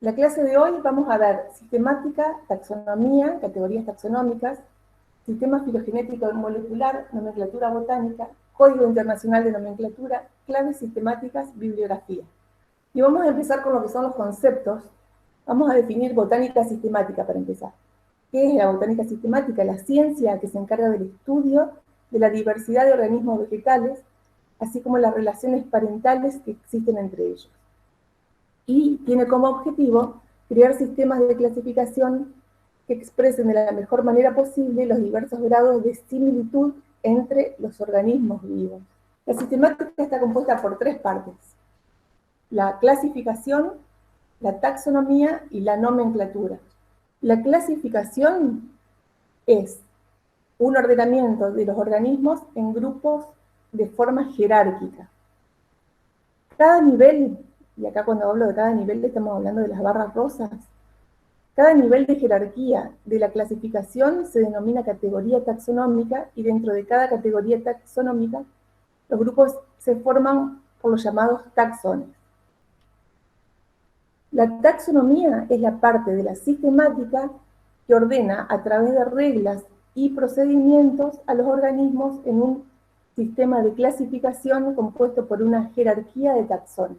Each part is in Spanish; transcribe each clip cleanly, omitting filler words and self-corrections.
La clase de hoy vamos a ver sistemática, taxonomía, categorías taxonómicas, sistema filogenético molecular, nomenclatura botánica, código internacional de nomenclatura, claves sistemáticas, bibliografía. Y vamos a empezar con lo que son los conceptos. Vamos a definir botánica sistemática para empezar. ¿Qué es la botánica sistemática? La ciencia que se encarga del estudio de la diversidad de organismos vegetales, así como las relaciones parentales que existen entre ellos. Y tiene como objetivo crear sistemas de clasificación que expresen de la mejor manera posible los diversos grados de similitud entre los organismos vivos. La sistemática está compuesta por tres partes: la clasificación, la taxonomía y la nomenclatura. La clasificación es un ordenamiento de los organismos en grupos de forma jerárquica. Cada nivel, y acá cuando hablo de cada nivel estamos hablando de las barras rosas, cada nivel de jerarquía de la clasificación se denomina categoría taxonómica, y dentro de cada categoría taxonómica los grupos se forman por los llamados taxones. La taxonomía es la parte de la sistemática que ordena a través de reglas y procedimientos a los organismos en un sistema de clasificación compuesto por una jerarquía de taxones.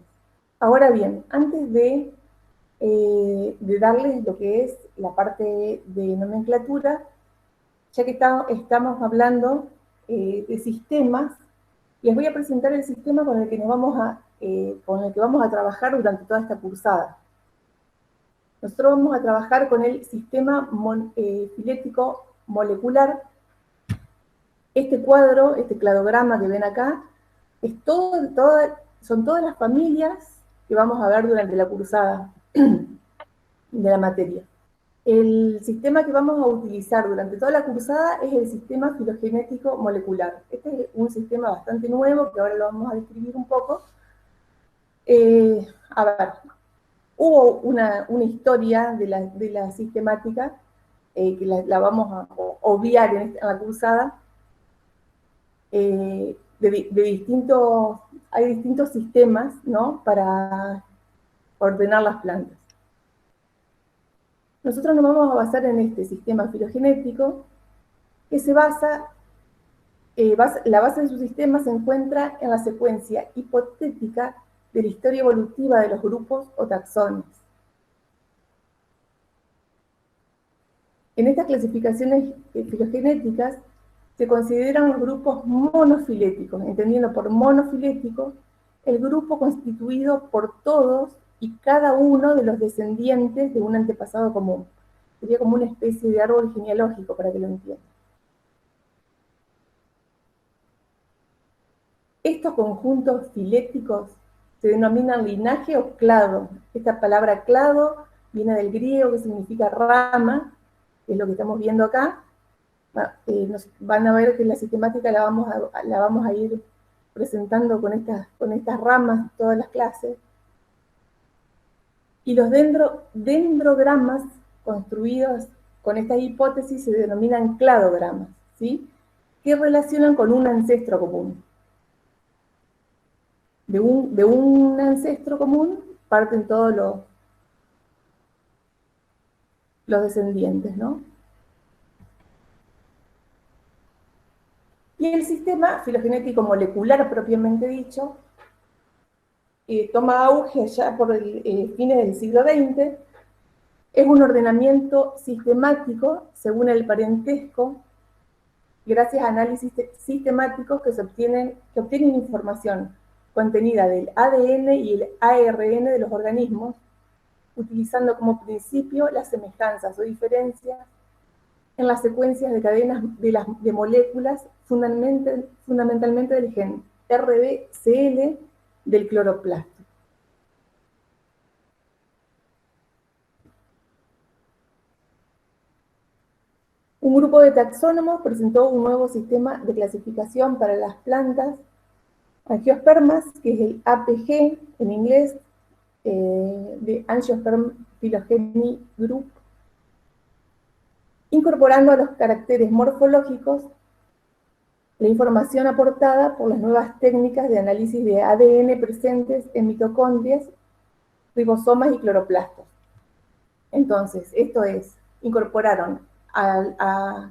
Ahora bien, antes de darles lo que es la parte de nomenclatura, ya que estamos hablando de sistemas, les voy a presentar el sistema con el que vamos a trabajar durante toda esta cursada. Nosotros vamos a trabajar con el sistema filético molecular. Este cuadro, este cladograma que ven acá, son todas las familias que vamos a ver durante la cursada de la materia. El sistema que vamos a utilizar durante toda la cursada es el sistema filogenético molecular. Este es un sistema bastante nuevo, que ahora lo vamos a describir un poco. A ver, hubo una historia de la sistemática, que la vamos a obviar en la cursada. Hay distintos sistemas, ¿no?, para ordenar las plantas. Nosotros nos vamos a basar en este sistema filogenético, que la base de su sistema se encuentra en la secuencia hipotética de la historia evolutiva de los grupos o taxones. En estas clasificaciones filogenéticas se consideran los grupos monofiléticos, entendiendo por monofilético el grupo constituido por todos y cada uno de los descendientes de un antepasado común. Sería como una especie de árbol genealógico, para que lo entiendan. Estos conjuntos filéticos se denominan linaje o clado. Esta palabra clado viene del griego, que significa rama, que es lo que estamos viendo acá. Van a ver que la sistemática la vamos a ir presentando con estas ramas todas las clases. Y los dendrogramas construidos con esta hipótesis se denominan cladogramas, ¿sí?, que relacionan con un ancestro común. De un ancestro común parten todos los descendientes, ¿no? Y el sistema filogenético molecular, propiamente dicho, toma auge allá por fines del siglo XX. Es un ordenamiento sistemático según el parentesco, gracias a análisis sistemáticos que obtienen información contenida del ADN y el ARN de los organismos, utilizando como principio las semejanzas o diferencias en las secuencias de cadenas de moléculas, fundamentalmente del gen RBCL del cloroplasto. Un grupo de taxónomos presentó un nuevo sistema de clasificación para las plantas angiospermas, que es el APG en inglés, de Angiosperm Phylogeny Group, incorporando a los caracteres morfológicos la información aportada por las nuevas técnicas de análisis de ADN presentes en mitocondrias, ribosomas y cloroplastos. Entonces, esto es, incorporaron a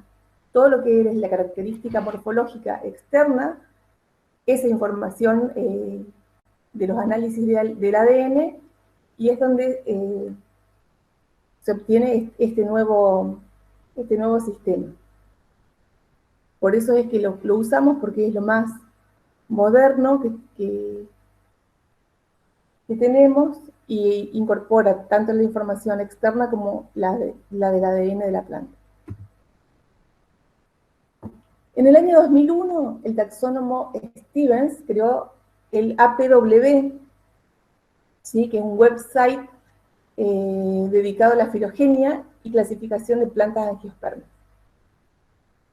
todo lo que es la característica morfológica externa, esa información de los análisis del ADN, y es donde se obtiene este nuevo sistema. Por eso es que lo usamos, porque es lo más moderno que tenemos, y incorpora tanto la información externa como la del ADN de la planta. En el año 2001, el taxónomo Stevens creó el APW, ¿sí?, que es un website dedicado a la filogenia y clasificación de plantas angiospermas.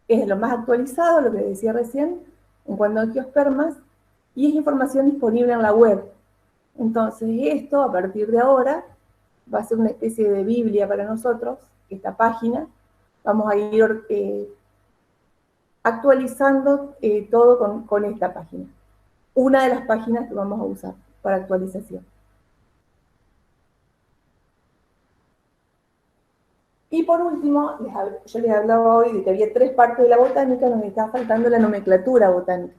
Es lo más actualizado, lo que decía recién, en cuanto a angiospermas, y es información disponible en la web. Entonces, esto, a partir de ahora, va a ser una especie de Biblia para nosotros, esta página. Vamos a ir actualizando todo con esta página. Una de las páginas que vamos a usar para actualización. Y por último, yo les hablaba hoy de que había 3 partes de la botánica donde estaba faltando la nomenclatura botánica.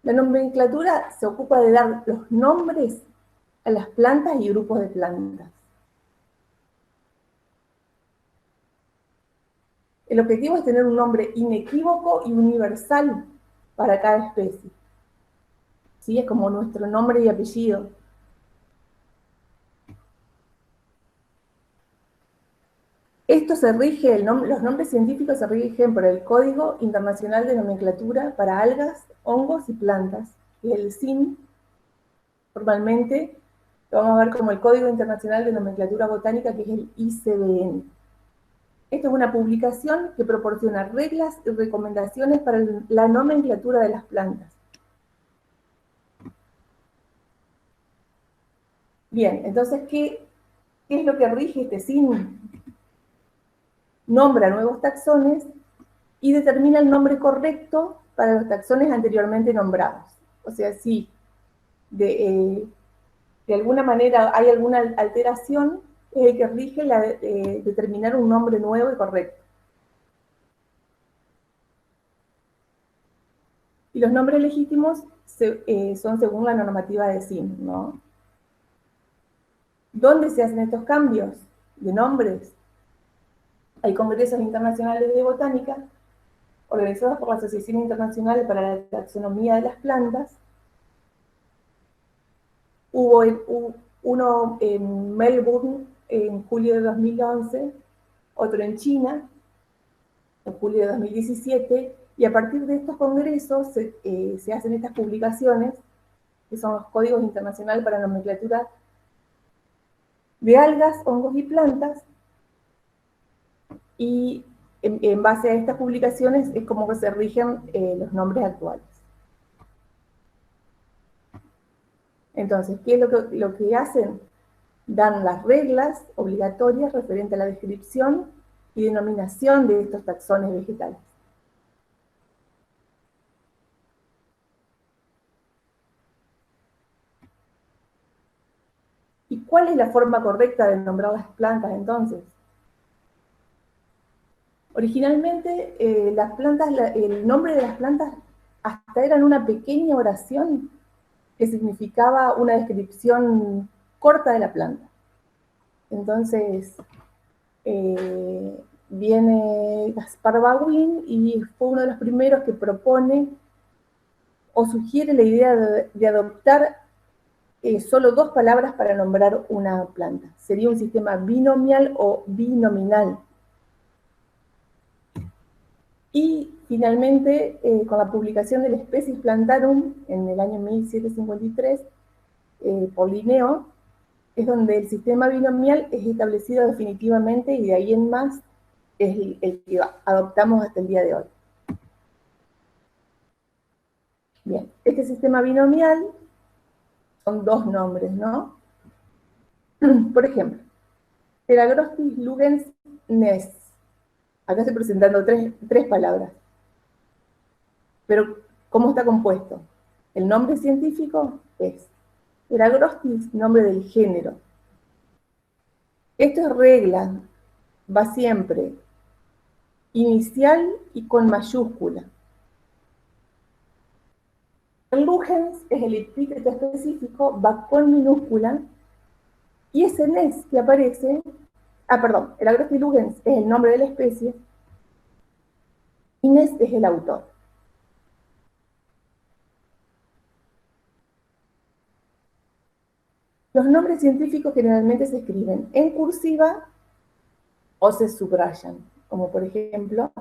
La nomenclatura se ocupa de dar los nombres a las plantas y grupos de plantas. El objetivo es tener un nombre inequívoco y universal para cada especie. ¿Sí? Es como nuestro nombre y apellido. Esto se rige, los nombres científicos se rigen por el Código Internacional de Nomenclatura para Algas, Hongos y Plantas, que es el CIN. Formalmente lo vamos a ver como el Código Internacional de Nomenclatura Botánica, que es el ICBN. Esta es una publicación que proporciona reglas y recomendaciones para la nomenclatura de las plantas. Bien, entonces, ¿qué es lo que rige este CIN? Nombra nuevos taxones y determina el nombre correcto para los taxones anteriormente nombrados. O sea, si de alguna manera hay alguna alteración, es el que rige determinar un nombre nuevo y correcto. Y los nombres legítimos son según la normativa de CIN, ¿no? ¿Dónde se hacen estos cambios de nombres? Hay congresos internacionales de botánica organizados por la Asociación Internacional para la Taxonomía de las Plantas. Hubo uno en Melbourne en julio de 2011, otro en China en julio de 2017, y a partir de estos congresos se hacen estas publicaciones, que son los Códigos Internacionales para la Nomenclatura de Algas, Hongos y Plantas, y en base a estas publicaciones es como que se rigen los nombres actuales. Entonces, ¿qué es lo que hacen? Dan las reglas obligatorias referentes a la descripción y denominación de estos taxones vegetales. ¿Y cuál es la forma correcta de nombrar las plantas entonces? Originalmente, el nombre de las plantas hasta eran una pequeña oración que significaba una descripción corta de la planta. Entonces, viene Gaspar Bauwin y fue uno de los primeros que propone o sugiere la idea de adoptar solo 2 palabras para nombrar una planta. Sería un sistema binomial o binominal. Y finalmente, con la publicación del Species Plantarum en el año 1753, por Linneo, es donde el sistema binomial es establecido definitivamente, y de ahí en más es el que adoptamos hasta el día de hoy. Bien, este sistema binomial son 2 nombres, ¿no? Por ejemplo, Pelagrostis lugens Ness. Acá estoy presentando 3 palabras. Pero, ¿cómo está compuesto? El nombre científico es Pelagrostis, nombre del género. Esto es regla, va siempre inicial y con mayúscula. El Lugens, que es el epíteto específico, va con minúscula, y ese nes que aparece, el Agrostis lugens es el nombre de la especie, y nes es el autor. Los nombres científicos generalmente se escriben en cursiva o se subrayan, como por ejemplo,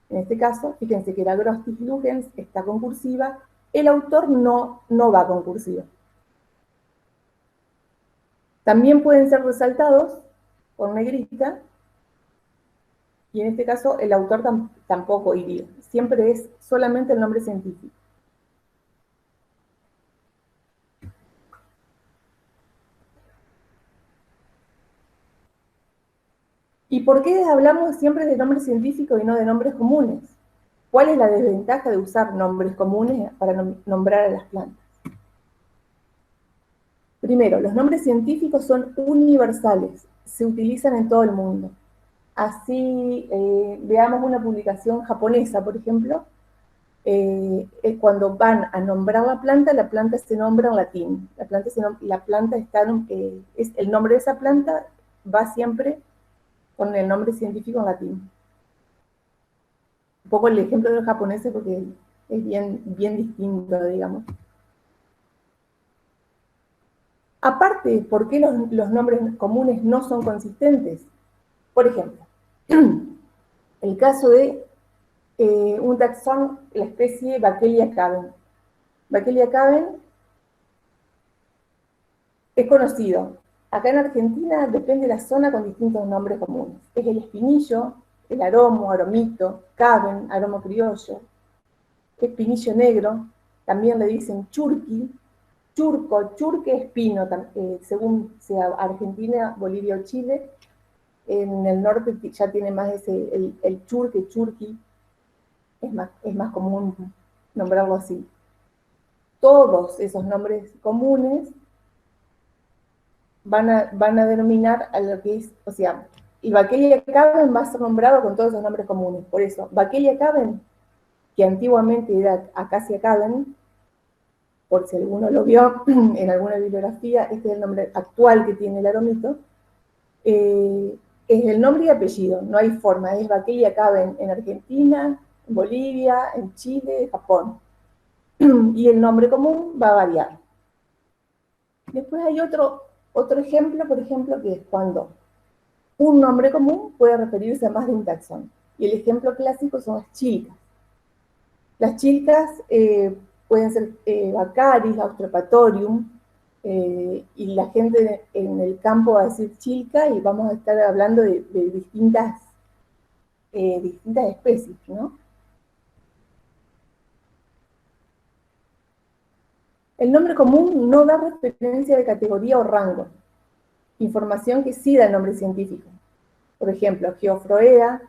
en este caso, fíjense que el Agrostis lugens está con cursiva, el autor no va con cursiva. También pueden ser resaltados con negrita, y en este caso el autor tampoco iría. Siempre es solamente el nombre científico. ¿Y por qué hablamos siempre de nombres científicos y no de nombres comunes? ¿Cuál es la desventaja de usar nombres comunes para nombrar a las plantas? Primero, los nombres científicos son universales, se utilizan en todo el mundo. Así, veamos una publicación japonesa, por ejemplo, cuando van a nombrar la planta se nombra en latín. La planta está, el nombre de esa planta va siempre con el nombre científico en latín. Un poco el ejemplo de los japoneses porque es bien distinto, digamos. Aparte, ¿por qué los nombres comunes no son consistentes? Por ejemplo, el caso de un taxón, la especie Vachellia caven. Vachellia caven es conocido. Acá en Argentina depende de la zona con distintos nombres comunes. Es el espinillo, el aromo, aromito, caven, aromo criollo, espinillo negro, también le dicen churqui, churco, churque es pino, según sea Argentina, Bolivia o Chile. En el norte ya tiene más el churque, churqui, es más común nombrarlo así. Todos esos nombres comunes van a denominar a lo que es, o sea, y Vachellia caven va a ser nombrado con todos esos nombres comunes. Por eso, Vachellia caven, que antiguamente era Acacia caven, por si alguno lo vio en alguna bibliografía, este es el nombre actual que tiene el aromito, es el nombre y apellido, no hay forma, es Vachellia caven en Argentina, en Bolivia, en Chile, Japón. Y el nombre común va a variar. Después hay otro ejemplo, por ejemplo, que es cuando un nombre común puede referirse a más de un taxón. Y el ejemplo clásico son las chilcas. Las chilcas pueden ser Baccharis, Austropatorium, y la gente en el campo va a decir chilca y vamos a estar hablando de distintas especies, ¿no? El nombre común no da referencia de categoría o rango, información que sí da el nombre científico. Por ejemplo, Geoffroea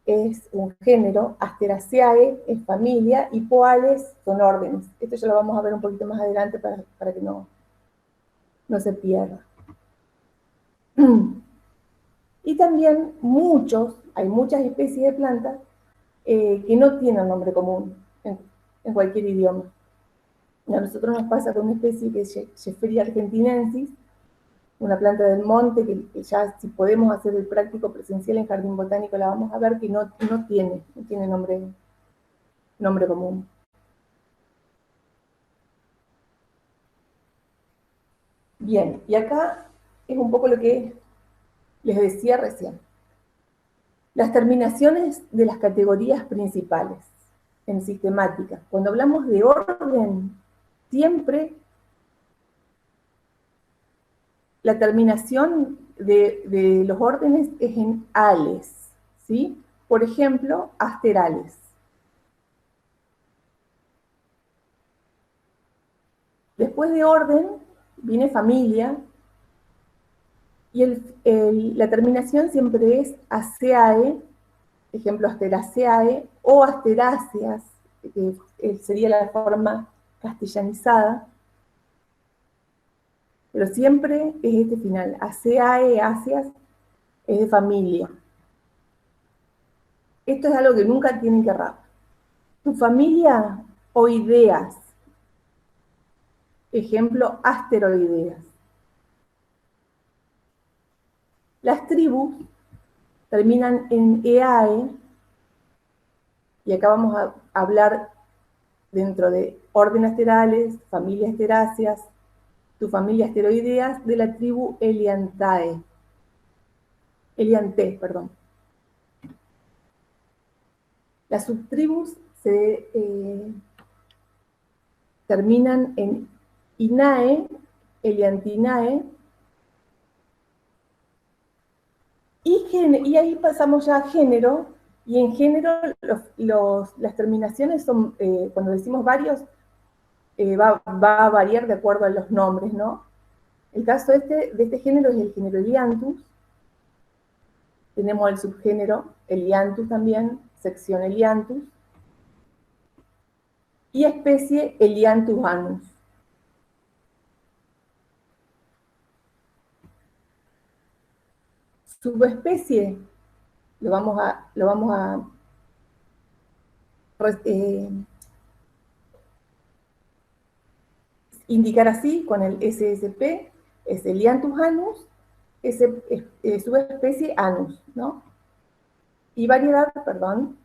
es un género, Asteraceae es familia y Poales son órdenes. Esto ya lo vamos a ver un poquito más adelante para que no se pierda. Y también hay muchas especies de plantas que no tienen nombre común en cualquier idioma. A nosotros nos pasa con una especie que es Shefferia argentinensis, una planta del monte que ya si podemos hacer el práctico presencial en jardín botánico la vamos a ver, que no tiene nombre común. Bien, y acá es un poco lo que les decía recién. Las terminaciones de las categorías principales en sistemática. Cuando hablamos de orden, siempre la terminación de los órdenes es en ales, ¿sí? Por ejemplo, asterales. Después de orden viene familia y la terminación siempre es aceae, ejemplo Asteraceae o Asteráceas, que sería la forma castellanizada. pero siempre es este final. ACAE, ASEAS, es de familia. Esto es algo que nunca tienen que errar. Tu familia o ideas. Ejemplo, asteroideas. Las tribus terminan en EAE, y acá vamos a hablar dentro de orden asterales, familias asteráceas, tu familia asteroideas, de la tribu Eliantae. Elianté, perdón. Las subtribus se terminan en Inae, Eliantinae, y ahí pasamos ya a género, y en género las terminaciones son, cuando decimos varios, va a variar de acuerdo a los nombres, ¿no? El caso de este género es el género Elianthus. Tenemos el subgénero Elianthus también, sección Elianthus, y especie Elianthus anus. Subespecie lo vamos a indicar así con el SSP, es Elianthus anus, subespecie anus, ¿no? Y variedad, perdón,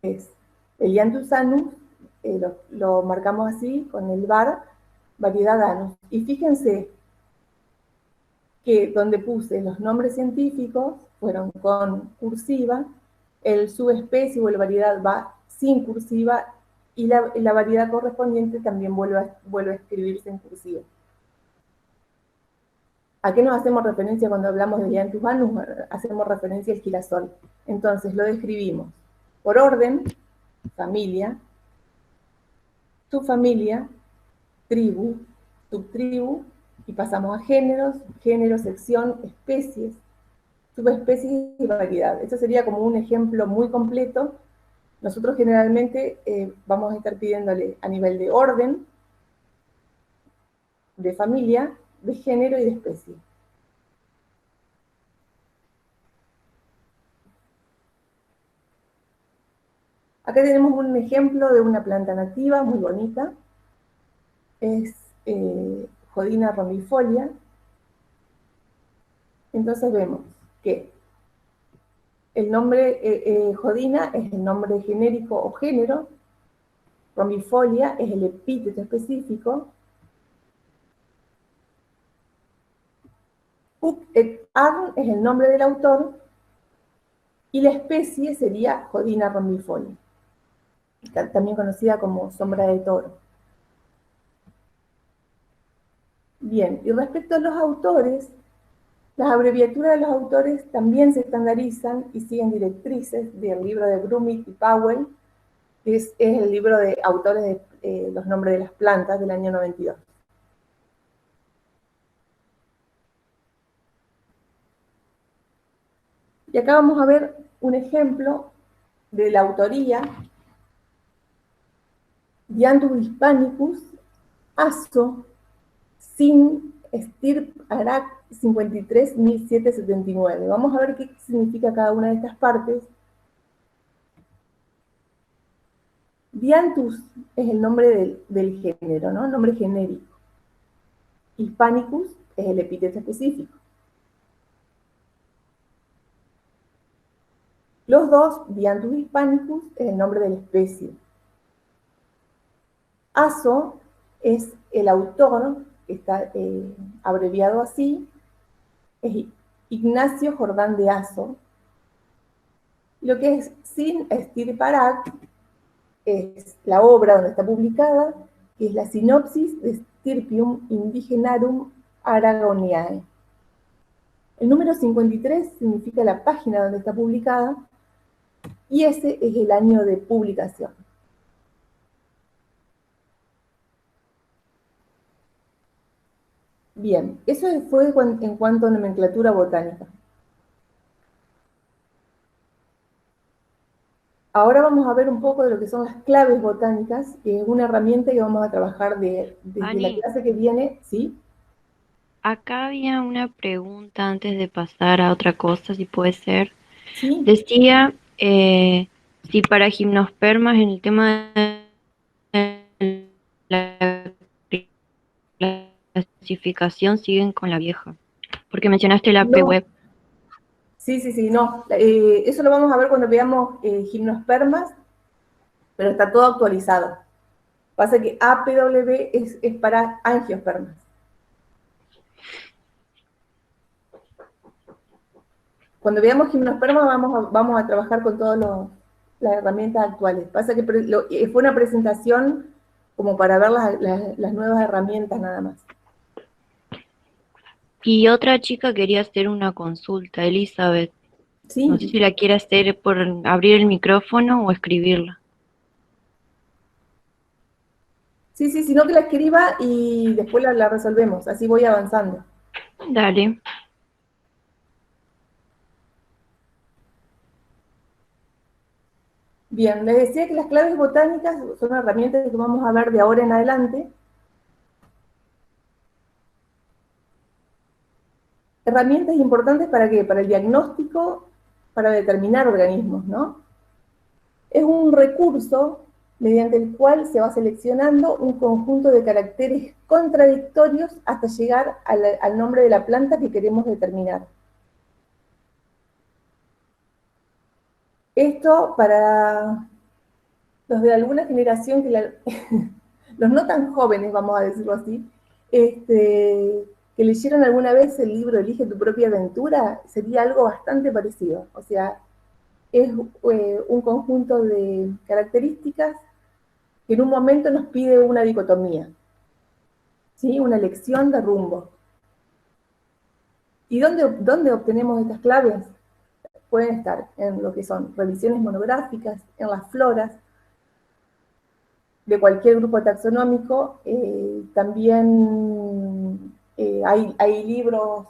es Elianthus anus, lo marcamos así con el var, variedad anus. Y fíjense que donde puse los nombres científicos fueron con cursiva, el subespecie o la variedad va sin cursiva, y la variedad correspondiente también vuelve a escribirse en cursiva. ¿A qué nos hacemos referencia cuando hablamos de Elianthus anus? Hacemos referencia al girasol. Entonces lo describimos por orden, familia, subfamilia, tribu, subtribu, y pasamos a géneros, género, sección, especies, subespecies y variedad. Esto sería como un ejemplo muy completo. Nosotros generalmente vamos a estar pidiéndole a nivel de orden, de familia, de género y de especie. Acá tenemos un ejemplo de una planta nativa muy bonita. Es Jodina rombifolia. Entonces vemos que el nombre Jodina es el nombre genérico o género, rombifolia es el epíteto específico, Hook et Arn es el nombre del autor, y la especie sería Jodina rombifolia, también conocida como sombra de toro. Bien, y respecto a los autores, las abreviaturas de los autores también se estandarizan y siguen directrices del libro de Brumit y Powell, que es el libro de autores de los nombres de las plantas del año 92. Y acá vamos a ver un ejemplo de la autoría. Dianthus hispanicus, Aso, Sin, Stirp, Arac, 53.779. Vamos a ver qué significa cada una de estas partes. Dianthus es el nombre del género, ¿no? El nombre genérico. Hispanicus es el epíteto específico. Los dos, Dianthus hispanicus, es el nombre de la especie. Aso es el autor, que está abreviado así, es Ignacio Jordán de Aso. Lo que es Sin Stirp Arac es la obra donde está publicada, que es la sinopsis de Stirpium indigenarum aragoniae. El número 53 significa la página donde está publicada, y ese es el año de publicación. Bien, eso fue en cuanto a nomenclatura botánica. Ahora vamos a ver un poco de lo que son las claves botánicas, que es una herramienta que vamos a trabajar desde la clase que viene, ¿sí? acá había una pregunta antes de pasar a otra cosa, si puede ser. Sí, Decía si para gimnospermas en el tema de la clasificación siguen con la vieja. Porque mencionaste la APP no, web. sí, sí, sí, no. Eso lo vamos a ver cuando veamos gimnospermas, pero está todo actualizado. Pasa que APW es para angiospermas. Cuando veamos gimnospermas vamos a trabajar con todas las herramientas actuales. Pasa que fue una presentación como para ver las nuevas herramientas nada más. Y otra chica quería hacer una consulta, Elizabeth. No sé Sí, si la quiere hacer por abrir el micrófono o escribirla. sí, sí, sino que la escriba y después la resolvemos. Así voy avanzando. Dale. Bien, les decía que las claves botánicas son herramientas que vamos a ver de ahora en adelante. Herramientas importantes para qué? Para el diagnóstico, para determinar organismos, ¿no? Es un recurso mediante el cual se va seleccionando un conjunto de caracteres contradictorios hasta llegar al nombre de la planta que queremos determinar. Esto para los de alguna generación los no tan jóvenes, vamos a decirlo así, que leyeron alguna vez el libro Elige tu propia aventura, sería algo bastante parecido. O sea, es un conjunto de características que en un momento nos pide una dicotomía, ¿sí? Una elección de rumbo. ¿Y dónde obtenemos estas claves? Pueden estar en lo que son revisiones monográficas, en las floras de cualquier grupo taxonómico. También hay libros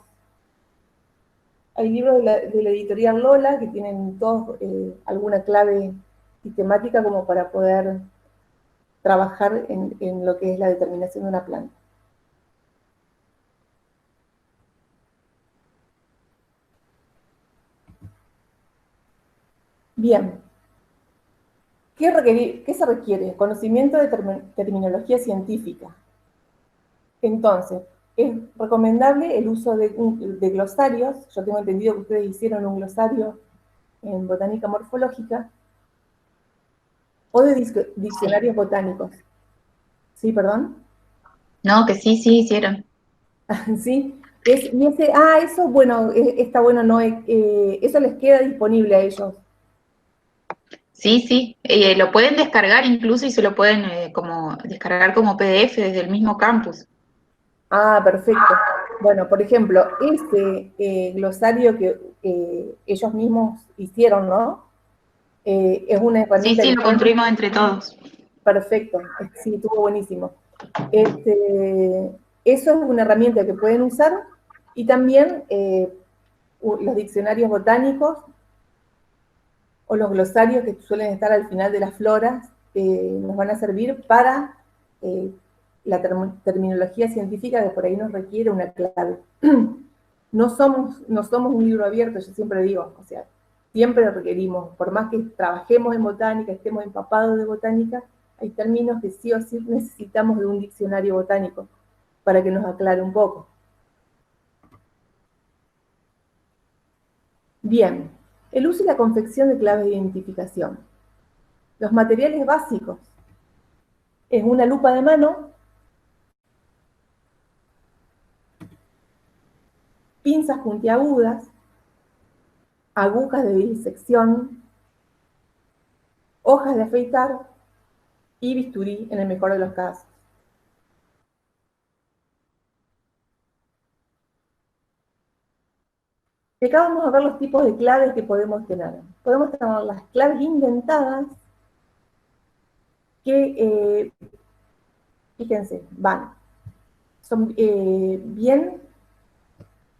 de la editorial Lola que tienen todos alguna clave sistemática como para poder trabajar en lo que es la determinación de una planta. Bien, ¿qué se requiere? Conocimiento de terminología científica. Entonces, es recomendable el uso de glosarios. Yo tengo entendido que ustedes hicieron un glosario en botánica morfológica o de Sí. diccionarios botánicos. ¿Sí, perdón? No, que sí, sí hicieron. ¿Sí? Eso, bueno, está bueno, no, eso les queda disponible a ellos. Sí, sí. Lo pueden descargar incluso y se lo pueden como descargar como PDF desde el mismo campus. Ah, perfecto. Bueno, por ejemplo, ese glosario que ellos mismos hicieron, ¿no? Es una Sí, herramienta sí, que lo pueden. construimos entre todos. Perfecto, sí, estuvo buenísimo. Eso es una herramienta que pueden usar y también los diccionarios botánicos o los glosarios que suelen estar al final de las floras nos van a servir para eh, la terminología científica que por ahí nos requiere una clave. No somos un libro abierto, yo siempre digo, o sea, siempre requerimos, por más que trabajemos en botánica, estemos empapados de botánica, hay términos que sí o sí necesitamos de un diccionario botánico para que nos aclare un poco. Bien, el uso y la confección de claves de identificación. Los materiales básicos es una lupa de mano, pinzas puntiagudas, agujas de disección, hojas de afeitar y bisturí en el mejor de los casos. Y acá vamos a ver los tipos de claves que podemos tener. Podemos tener las claves indentadas que, fíjense, son bien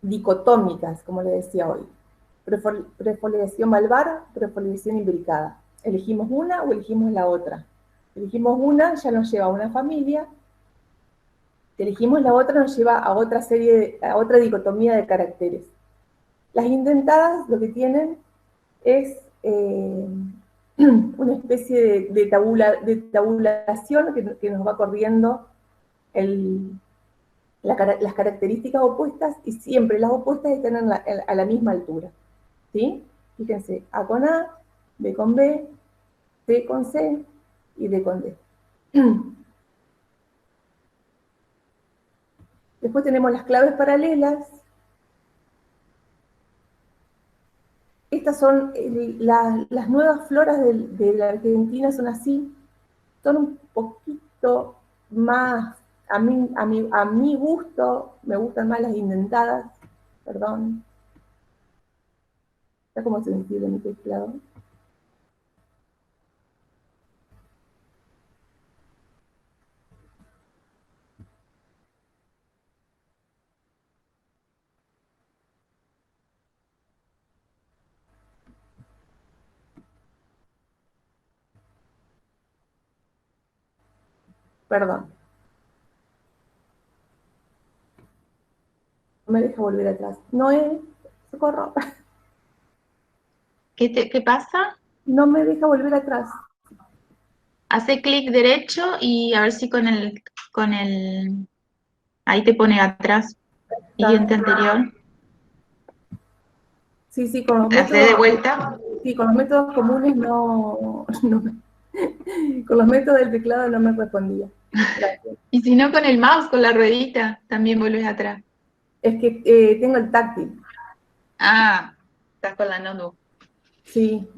dicotómicas, como le decía hoy. Prefoliación valvar, prefoliación imbricada. Elegimos una o elegimos la otra. Elegimos una, ya nos lleva a una familia, Si elegimos la otra, nos lleva a otra a otra dicotomía de caracteres. Las indentadas lo que tienen es una especie de tabulación que nos va corriendo las características opuestas, y siempre las opuestas están a la misma altura, ¿sí? Fíjense, A con A, B con B, C con C y D con D. Después tenemos las claves paralelas. Estas son las nuevas floras de la Argentina, son así, son un poquito más, a mi gusto, me gustan más las indentadas, perdón. Está como sensible mi teclado. Perdón. No me deja volver atrás. Noé, socorro. ¿Qué pasa? No me deja volver atrás. Hace clic derecho y a ver si ahí te pone atrás, siguiente anterior. Sí, con los Hace métodos. de vuelta. Sí, con los métodos comunes con los métodos del teclado no me respondía. Gracias. Y si no, con el mouse, con la ruedita, también volvés atrás. Es que tengo el táctil. Ah, estás con la notebook. Sí.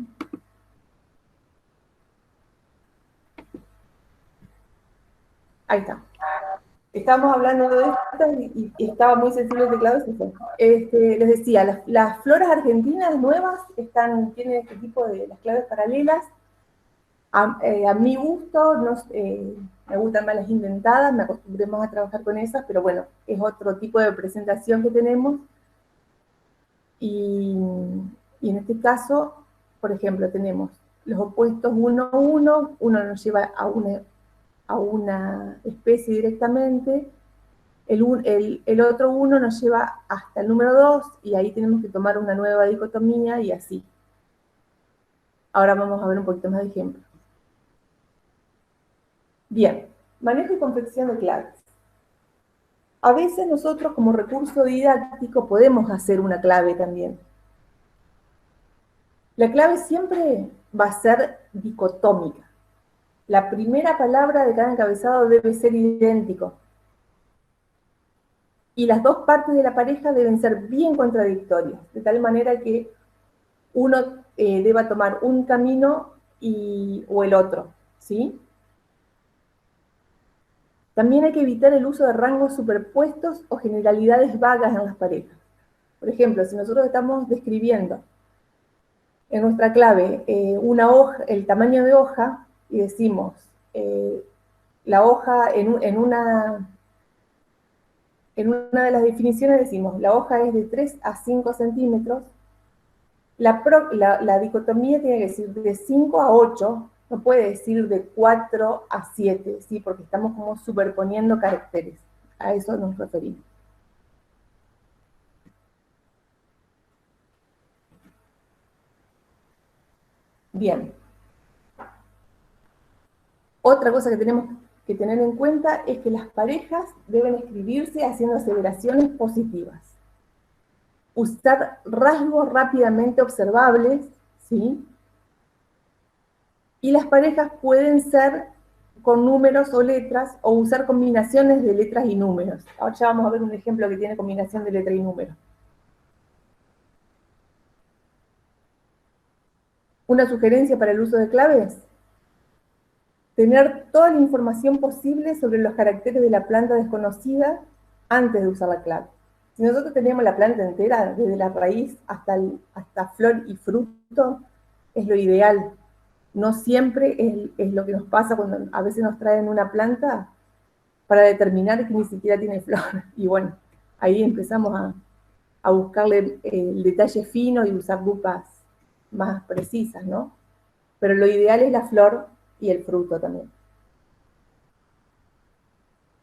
Ahí está. Estábamos hablando de esto y estaba muy sensible el teclado y se fue. Les decía, las floras argentinas nuevas tienen este tipo de las claves paralelas. A mi gusto, me gustan más las indentadas, me acostumbré más a trabajar con esas, pero bueno, es otro tipo de presentación que tenemos. Y en este caso, por ejemplo, tenemos los opuestos 1, 1, uno nos lleva a una especie directamente, el otro 1 nos lleva hasta el número 2, y ahí tenemos que tomar una nueva dicotomía, y así. Ahora vamos a ver un poquito más de ejemplos. Bien, manejo y confección de claves. A veces nosotros como recurso didáctico podemos hacer una clave también. La clave siempre va a ser dicotómica. La primera palabra de cada encabezado debe ser idéntico. Y las dos partes de la pareja deben ser bien contradictorias, de tal manera que uno deba tomar un camino o el otro, ¿sí? También hay que evitar el uso de rangos superpuestos o generalidades vagas en las parejas. Por ejemplo, si nosotros estamos describiendo en nuestra clave una hoja, el tamaño de hoja, y decimos la hoja en una de las definiciones decimos la hoja es de 3 a 5 centímetros, la dicotomía tiene que decir de 5 a 8, no puede decir de 4 a 7, ¿sí? Porque estamos como superponiendo caracteres. A eso nos referimos. Bien. Otra cosa que tenemos que tener en cuenta es que las parejas deben escribirse haciendo aseveraciones positivas. Usar rasgos rápidamente observables, ¿sí? Y las parejas pueden ser con números o letras, o usar combinaciones de letras y números. Ahora ya vamos a ver un ejemplo que tiene combinación de letra y número. Una sugerencia para el uso de claves: tener toda la información posible sobre los caracteres de la planta desconocida antes de usar la clave. Si nosotros tenemos la planta entera, desde la raíz hasta flor y fruto, es lo ideal. No siempre es lo que nos pasa cuando a veces nos traen una planta para determinar que ni siquiera tiene flor. Y bueno, ahí empezamos a buscarle el detalle fino y usar lupas más precisas, ¿no? Pero lo ideal es la flor y el fruto también.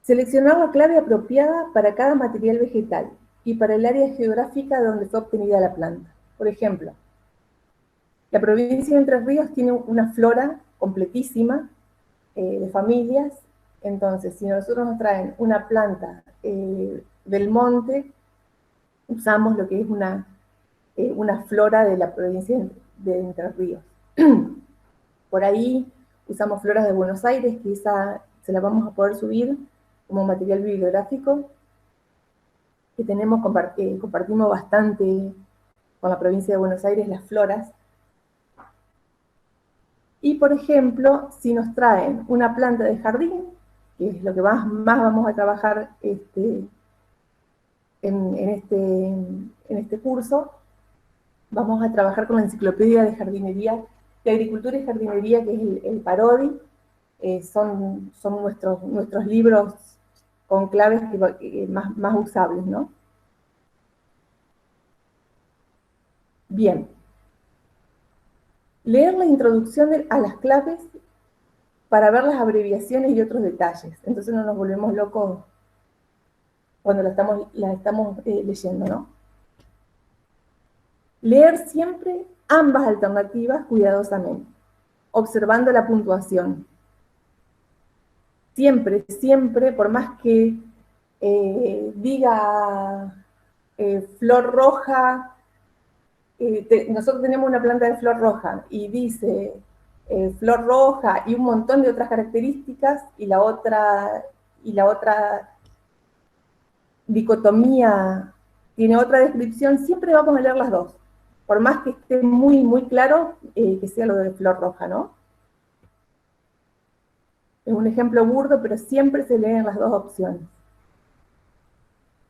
Seleccionar la clave apropiada para cada material vegetal y para el área geográfica donde fue obtenida la planta. Por ejemplo, la provincia de Entre Ríos tiene una flora completísima de familias. Entonces, si nosotros nos traen una planta del monte, usamos lo que es una flora de la provincia de Entre Ríos. Por ahí usamos floras de Buenos Aires, que esa se la vamos a poder subir como material bibliográfico, que compartimos bastante con la provincia de Buenos Aires las floras. Y, por ejemplo, si nos traen una planta de jardín, que es lo que más vamos a trabajar en este curso, vamos a trabajar con la enciclopedia de jardinería, de agricultura y jardinería, que es el Parodi. Son nuestros libros con claves más usables, ¿no? Bien. Leer la introducción a las claves para ver las abreviaciones y otros detalles. Entonces no nos volvemos locos cuando las estamos leyendo, ¿no? Leer siempre ambas alternativas cuidadosamente, observando la puntuación. Siempre, siempre, por más que diga flor roja, nosotros tenemos una planta de flor roja y dice flor roja y un montón de otras características, y la otra dicotomía tiene otra descripción, siempre vamos a leer las dos, por más que esté muy, muy claro que sea lo de flor roja, ¿no? Es un ejemplo burdo, pero siempre se leen las dos opciones.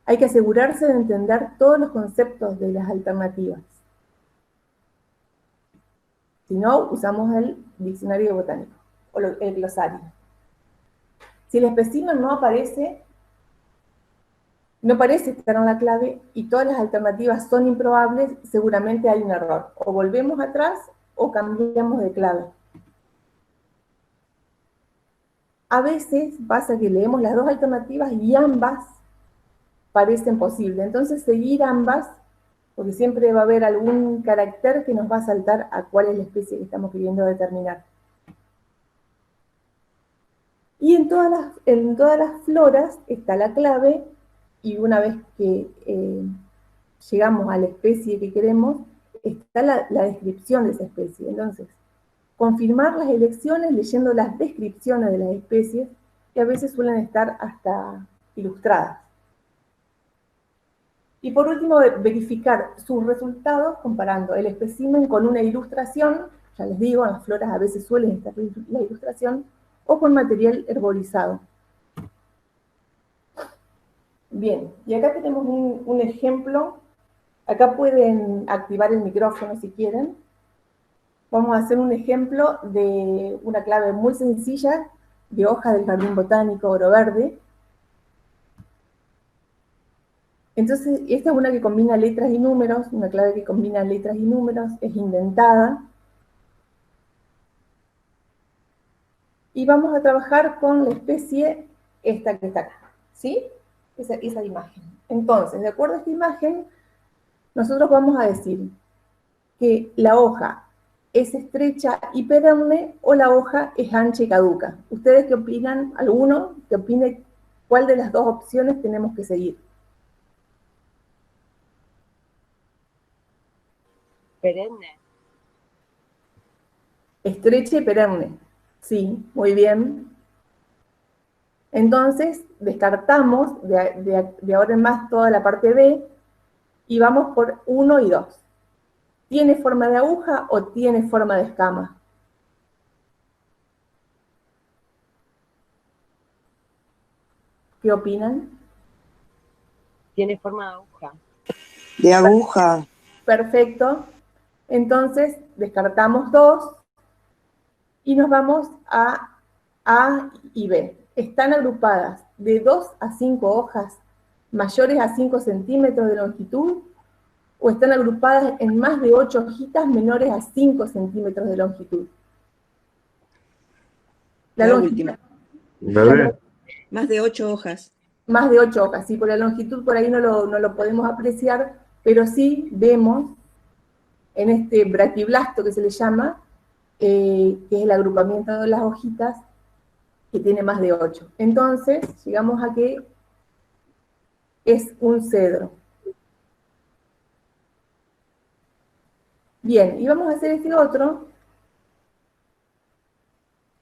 Hay que asegurarse de entender todos los conceptos de las alternativas. Si no, usamos el diccionario botánico, o el glosario. Si el espécimen no parece estar en la clave y todas las alternativas son improbables, seguramente hay un error. O volvemos atrás o cambiamos de clave. A veces pasa que leemos las dos alternativas y ambas parecen posibles. Entonces seguir ambas, porque siempre va a haber algún carácter que nos va a saltar a cuál es la especie que estamos queriendo determinar. Y en todas las floras está la clave, y una vez que llegamos a la especie que queremos, está la descripción de esa especie. Entonces, confirmar las elecciones leyendo las descripciones de las especies, que a veces suelen estar hasta ilustradas. Y por último, verificar sus resultados comparando el espécimen con una ilustración, ya les digo, en las floras a veces suele estar la ilustración, o con material herborizado. Bien, y acá tenemos un ejemplo. Acá pueden activar el micrófono si quieren. Vamos a hacer un ejemplo de una clave muy sencilla de hoja del jardín botánico oro verde. Entonces, esta es una que combina letras y números, una clave que combina letras y números, es indentada. Y vamos a trabajar con la especie esta que está acá, ¿sí? Esa imagen. Entonces, de acuerdo a esta imagen, nosotros vamos a decir que la hoja es estrecha y perenne, o la hoja es ancha y caduca. ¿Ustedes qué opinan? ¿Alguno que opine cuál de las dos opciones tenemos que seguir? Perenne. Estrecha y perenne. Sí, muy bien. Entonces, descartamos de ahora en más toda la parte B y vamos por 1 y 2. ¿Tiene forma de aguja o tiene forma de escama? ¿Qué opinan? Tiene forma de aguja. De aguja. Perfecto. Entonces, descartamos 2 y nos vamos a A y B. Están agrupadas de 2 a 5 hojas mayores a 5 centímetros de longitud, o están agrupadas en más de 8 hojitas menores a 5 centímetros de longitud. La última. Más de 8 hojas. Más de 8 hojas, sí, por la longitud por ahí no lo podemos apreciar, pero sí vemos en este braquiblasto que se le llama, que es el agrupamiento de las hojitas, que tiene más de 8. Entonces, llegamos a que es un cedro. Bien, y vamos a hacer este otro,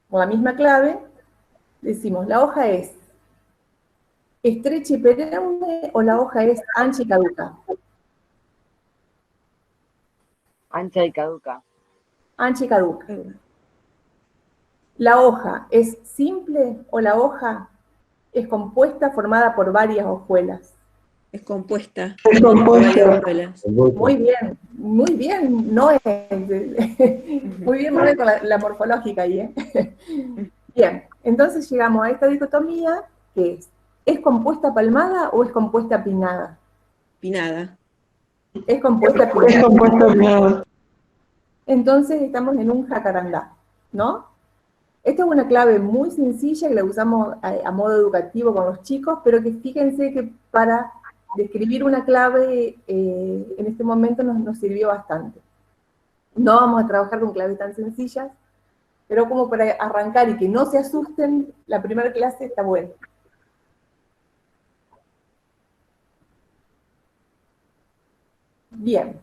con la misma clave. Decimos, la hoja es estrecha y perenne, o la hoja es ancha y caduca. Ancha y caduca. Ancha y caduca. La hoja es simple, o la hoja es compuesta, formada por varias hojuelas. Es compuesta. Es por compuesta. varias hojuelas. Muy bien, no es. Muy bien, Manuel, con la morfológica ahí, ¿eh? Bien, entonces llegamos a esta dicotomía, que ¿es compuesta palmada o es compuesta pinnada? Pinada. Es compuesta pinnada. Es compuesto pinnado. Entonces estamos en un jacarandá, ¿no? Esta es una clave muy sencilla que la usamos a modo educativo con los chicos, pero que fíjense que para describir una clave en este momento nos sirvió bastante. No vamos a trabajar con claves tan sencillas, pero como para arrancar y que no se asusten, la primera clase está buena. Bien.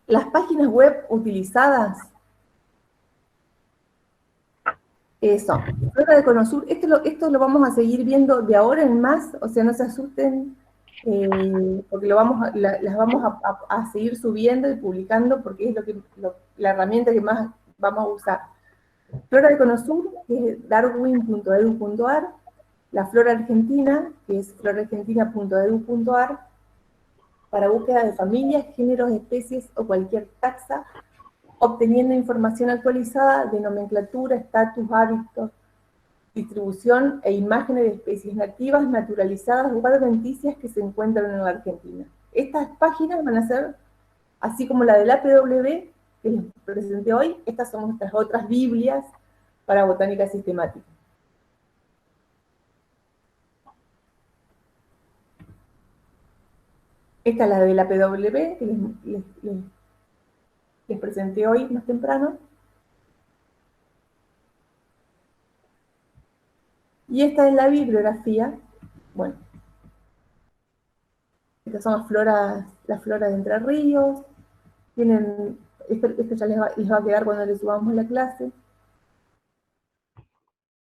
Las páginas web utilizadas son Flora de Cono Sur. Esto lo vamos a seguir viendo de ahora en más, o sea, no se asusten, porque las vamos a seguir subiendo y publicando, porque es la herramienta que más vamos a usar. Flora de Cono Sur, que es darwin.edu.ar, la Flora Argentina, que es floraargentina.edu.ar, para búsqueda de familias, géneros, especies o cualquier taxa, obteniendo información actualizada de nomenclatura, estatus, hábitos, distribución e imágenes de especies nativas, naturalizadas o adventicias que se encuentran en la Argentina. Estas páginas van a ser, así como la del APW, que les presenté hoy, estas son nuestras otras Biblias para botánica sistemática. Esta es la del APW, que les presenté hoy más temprano. Y esta es la bibliografía. Bueno, estas son las floras de Entre Ríos. Esto ya les va a quedar cuando les subamos la clase.